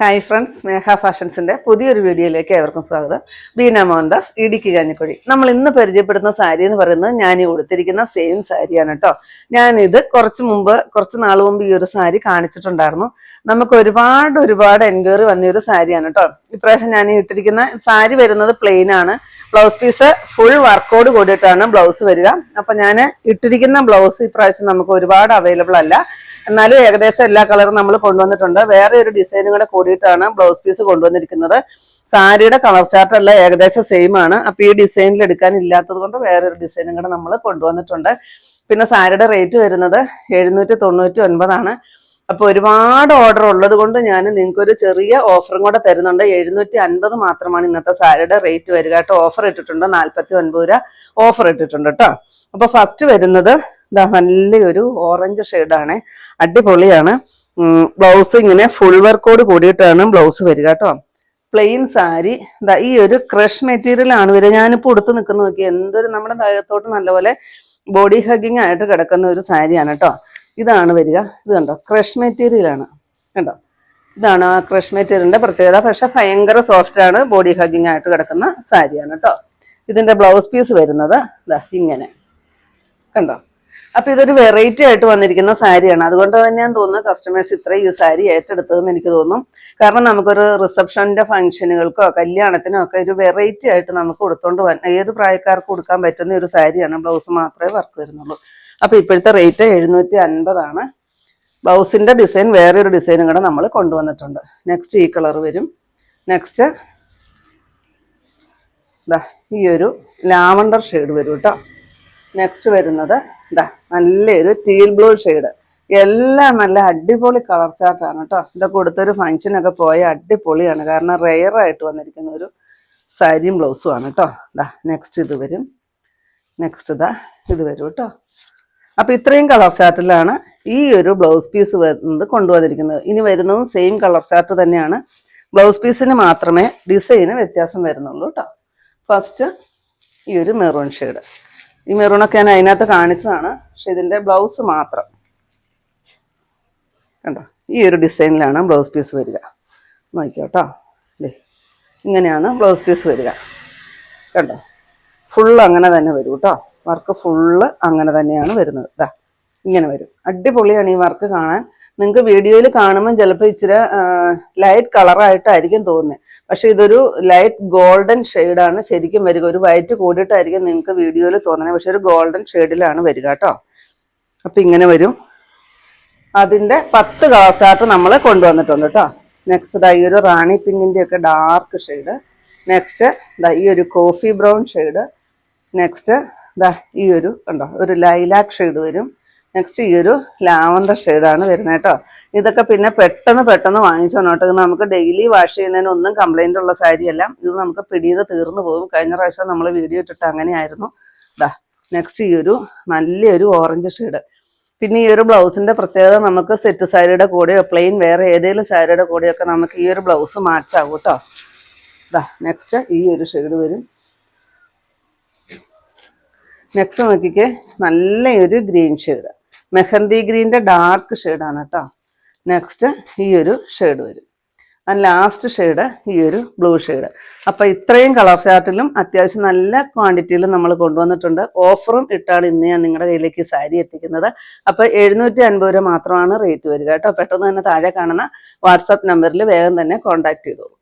Hi friends, സ്നേഹ ഫാഷൻസിന്റെ പുതിയൊരു വീഡിയോയിലേക്ക് ഏവർക്കും സ്വാഗതം. ബീന മോഹൻദാസ്, ഇടുക്കി കഞ്ഞിക്കുഴി. നമ്മൾ ഇന്ന് പരിചയപ്പെടുന്ന സാരി എന്ന് പറയുന്നത് ഞാൻ ഈ കൊടുത്തിരിക്കുന്ന സെയിം സാരിയാണ് കേട്ടോ. ഞാനിത് കുറച്ച് നാൾ മുമ്പ് ഈ ഒരു സാരി കാണിച്ചിട്ടുണ്ടായിരുന്നു. നമുക്ക് ഒരുപാട് എൻക്വയറി വന്ന ഒരു സാരിയാണ് കേട്ടോ. ഇപ്രാവശ്യം ഞാൻ ഇട്ടിരിക്കുന്ന സാരി വരുന്നത് പ്ലെയിൻ ആണ്. ബ്ലൗസ് പീസ് ഫുൾ വർക്കോട് കൂടിയിട്ടാണ് ബ്ലൗസ് വരിക. അപ്പൊ ഞാൻ ഇട്ടിരിക്കുന്ന ബ്ലൗസ് ഇപ്രാവശ്യം നമുക്ക് ഒരുപാട് അവൈലബിൾ അല്ല. എന്നാലും ഏകദേശം എല്ലാ കളറും നമ്മൾ കൊണ്ടുവന്നിട്ടുണ്ട്. വേറെ ഒരു ഡിസൈനും കൂടെ കൂടിയിട്ടാണ് ബ്ലൗസ് പീസ് കൊണ്ടുവന്നിരിക്കുന്നത്. സാരിയുടെ കളർ ചാർട്ട് എല്ലാം ഏകദേശം സെയിം ആണ്. അപ്പൊ ഈ ഡിസൈനിൽ എടുക്കാൻ ഇല്ലാത്തത് കൊണ്ട് വേറൊരു ഡിസൈനും കൂടെ നമ്മൾ കൊണ്ടുവന്നിട്ടുണ്ട്. പിന്നെ സാരിയുടെ റേറ്റ് വരുന്നത് 799 അപ്പൊ ഒരുപാട് ഓർഡർ ഉള്ളത് കൊണ്ട് ഞാൻ നിങ്ങൾക്കൊരു ചെറിയ ഓഫറും കൂടെ തരുന്നുണ്ട്. 750 മാത്രമാണ് ഇന്നത്തെ സാരിയുടെ റേറ്റ് വരിക കേട്ടോ. ഓഫർ ഇട്ടിട്ടുണ്ട്, 49 ഓഫർ ഇട്ടിട്ടുണ്ട് കേട്ടോ. അപ്പൊ ഫസ്റ്റ് വരുന്നത് നല്ലൊരു ഓറഞ്ച് ഷെയ്ഡാണ്, അടിപൊളിയാണ്. ബ്ലൗസ് ഇങ്ങനെ ഫുൾ വർക്കോട് കൂടിയിട്ടാണ് ബ്ലൗസ് വരിക കേട്ടോ. പ്ലെയിൻ സാരി ഈ ഒരു ക്രഷ് മെറ്റീരിയൽ ആണ് വരിക. ഞാനിപ്പോൾ ഉടുത്ത് നിൽക്കുന്ന നോക്കി എന്തൊരു നമ്മുടെ ദേഹത്തോട്ട് നല്ലപോലെ ബോഡി ഹഗ്ഗിങ് ആയിട്ട് കിടക്കുന്ന ഒരു സാരിയാണ് കേട്ടോ. ഇതാണ് വരിക. ഇത് കണ്ടോ, ക്രഷ് മെറ്റീരിയൽ ആണ് കണ്ടോ. ഇതാണ് ആ ക്രഷ് മെറ്റീരിയലിന്റെ പ്രത്യേകത. പക്ഷെ ഭയങ്കര സോഫ്റ്റ് ആണ്, ബോഡി ഹഗ്ഗിങ് ആയിട്ട് കിടക്കുന്ന സാരിയാണ് കേട്ടോ. ഇതിന്റെ ബ്ലൗസ് പീസ് വരുന്നത് ഇങ്ങനെ കണ്ടോ. അപ്പൊ ഇതൊരു വെറൈറ്റി ആയിട്ട് വന്നിരിക്കുന്ന സാരിയാണ്. അതുകൊണ്ട് തന്നെയാണ് തോന്നുന്നു കസ്റ്റമേഴ്സ് ഇത്രയും ഈ സാരി ഏറ്റെടുത്തതെന്ന് എനിക്ക് തോന്നും. കാരണം നമുക്കൊരു റിസപ്ഷന്റെ ഫംഗ്ഷനുകൾക്കോ കല്യാണത്തിനോ ഒക്കെ ഒരു വെറൈറ്റി ആയിട്ട് നമുക്ക് കൊടുത്തോണ്ട് പോകാൻ ഏത് പ്രായക്കാർക്ക് കൊടുക്കാൻ പറ്റുന്ന ഒരു സാരിയാണ്. ബ്ലൗസ് മാത്രമേ വർക്ക് വരുന്നുള്ളൂ. അപ്പൊ ഇപ്പോഴത്തെ റേറ്റ് 750. ബ്ലൗസിന്റെ ഡിസൈൻ വേറെ ഒരു ഡിസൈനും കൂടെ നമ്മൾ കൊണ്ടുവന്നിട്ടുണ്ട്. നെക്സ്റ്റ് ഈ കളർ വരും. നെക്സ്റ്റ് ഈ ഒരു ലാവണ്ടർ ഷെയ്ഡ് വരും കേട്ടോ. നെക്സ്റ്റ് വരുന്നത് നല്ലൊരു ടീൽ ബ്ലൂ ഷെയ്ഡ്. എല്ലാം നല്ല അടിപൊളി കളർ ചാർട്ടാണ് കേട്ടോ. ഇതൊക്കെ കൊടുത്തൊരു ഫംഗ്ഷനൊക്കെ പോയ അടിപൊളിയാണ്. കാരണം റെയർ ആയിട്ട് വന്നിരിക്കുന്ന ഒരു സാരിയും ബ്ലൗസും ആണ് കേട്ടോ. നെക്സ്റ്റ് ഇത് വരും. നെക്സ്റ്റ് ഇത് വരും കേട്ടോ. അപ്പൊ ഇത്രയും കളർ ചാർട്ടിലാണ് ഈ ഒരു ബ്ലൗസ് പീസ് വരുന്നത് കൊണ്ടുവന്നിരിക്കുന്നത്. ഇനി വരുന്നതും സെയിം കളർ ചാർട്ട് തന്നെയാണ്. ബ്ലൗസ് പീസിന് മാത്രമേ ഡിസൈന് വ്യത്യാസം വരുന്നുള്ളൂ കേട്ടോ. ഫസ്റ്റ് ഈ ഒരു മെറൂൺ ഷെയ്ഡ്. ഈ മെറൂണൊക്കെ ഞാൻ അതിനകത്ത് കാണിച്ചതാണ്. പക്ഷെ ഇതിന്റെ ബ്ലൗസ് മാത്രം കണ്ടോ, ഈ ഒരു ഡിസൈനിലാണ് ബ്ലൗസ് പീസ് വരിക. നോക്കിക്കോട്ടോ, ഇങ്ങനെയാണ് ബ്ലൗസ് പീസ് വരിക കണ്ടോ. ഫുള്ള് അങ്ങനെ തന്നെ വരും കേട്ടോ. വർക്ക് ഫുള്ള് അങ്ങനെ തന്നെയാണ് വരുന്നത്. ഇങ്ങനെ വരും. അടിപൊളിയാണ് ഈ വർക്ക് കാണാൻ. നിങ്ങൾക്ക് വീഡിയോയിൽ കാണുമ്പോൾ ചിലപ്പോൾ ഇച്ചിരി ലൈറ്റ് കളറായിട്ടായിരിക്കും തോന്നുന്നത്. പക്ഷെ ഇതൊരു ലൈറ്റ് ഗോൾഡൻ ഷെയ്ഡാണ് ശരിക്കും വരിക. ഒരു വൈറ്റ് കൂടിയിട്ടായിരിക്കും നിങ്ങൾക്ക് വീഡിയോയിൽ തോന്നുന്നത്. പക്ഷെ ഒരു ഗോൾഡൻ ഷെയ്ഡിലാണ് വരിക കേട്ടോ. അപ്പൊ ഇങ്ങനെ വരും. അതിന്റെ 10 കളർ ചാർട്ട് നമ്മൾ കൊണ്ടുവന്നിട്ടുണ്ട് കേട്ടോ. നെക്സ്റ്റ് ഈ ഒരു റാണി പിങ്കിന്റെ ഒക്കെ ഡാർക്ക് ഷെയ്ഡ്. നെക്സ്റ്റ് ഈ ഒരു കോഫി ബ്രൗൺ ഷെയ്ഡ്. നെക്സ്റ്റ് ഈ ഒരു കണ്ടോ, ഒരു ലൈലാക്ക് ഷെയ്ഡ് വരും. നെക്സ്റ്റ് ഈ ഒരു ലാവണ്ടർ ഷെയ്ഡാണ് വരുന്നത് കേട്ടോ. ഇതൊക്കെ പിന്നെ പെട്ടെന്ന് വാങ്ങിച്ചോണം കേട്ടോ. ഇത് നമുക്ക് ഡെയിലി വാഷ് ചെയ്യുന്നതിനൊന്നും കംപ്ലൈൻ്റ് ഉള്ള സാരിയല്ല. ഇത് നമുക്ക് പിടിയത് തീർന്നു പോകും. കഴിഞ്ഞ പ്രാവശ്യം നമ്മൾ വീഡിയോ ഇട്ടിട്ട് അങ്ങനെയായിരുന്നു. നെക്സ്റ്റ് ഈ ഒരു നല്ലൊരു ഓറഞ്ച് ഷെയ്ഡ്. പിന്നെ ഈ ഒരു ബ്ലൗസിന്റെ പ്രത്യേകത, നമുക്ക് സെറ്റ് സാരിയുടെ കൂടെയോ പ്ലെയിൻ വേറെ ഏതെങ്കിലും സാരിയുടെ കൂടെയോ ഒക്കെ നമുക്ക് ഈ ഒരു ബ്ലൗസ് മാച്ച് ആകും കേട്ടോ. നെക്സ്റ്റ് ഈ ഒരു ഷെയ്ഡ് വരും. നെക്സ്റ്റ് നോക്കിക്കേ, നല്ലൊരു ഗ്രീൻ ഷെയ്ഡ്, മെഹന്തി ഗ്രീൻ്റെ ഡാർക്ക് ഷെയ്ഡാണ് കേട്ടോ. നെക്സ്റ്റ് ഈ ഒരു ഷെയ്ഡ് വരും. ലാസ്റ്റ് ഷെയ്ഡ് ഈ ഒരു ബ്ലൂ ഷെയ്ഡ്. അപ്പം ഇത്രയും കളർ ചാർട്ടിലും അത്യാവശ്യം നല്ല ക്വാണ്ടിറ്റിയിൽ നമ്മൾ കൊണ്ടുവന്നിട്ടുണ്ട്. ഓഫറും ഇട്ടാണ് ഇന്ന് ഞാൻ നിങ്ങളുടെ കയ്യിലേക്ക് സാരി എത്തിക്കുന്നത്. അപ്പോൾ 750 മാത്രമാണ് റേറ്റ് വരിക കേട്ടോ. പെട്ടെന്ന് തന്നെ താഴെ കാണുന്ന വാട്സാപ്പ് നമ്പറിൽ വേഗം തന്നെ കോൺടാക്ട് ചെയ്തോളൂ.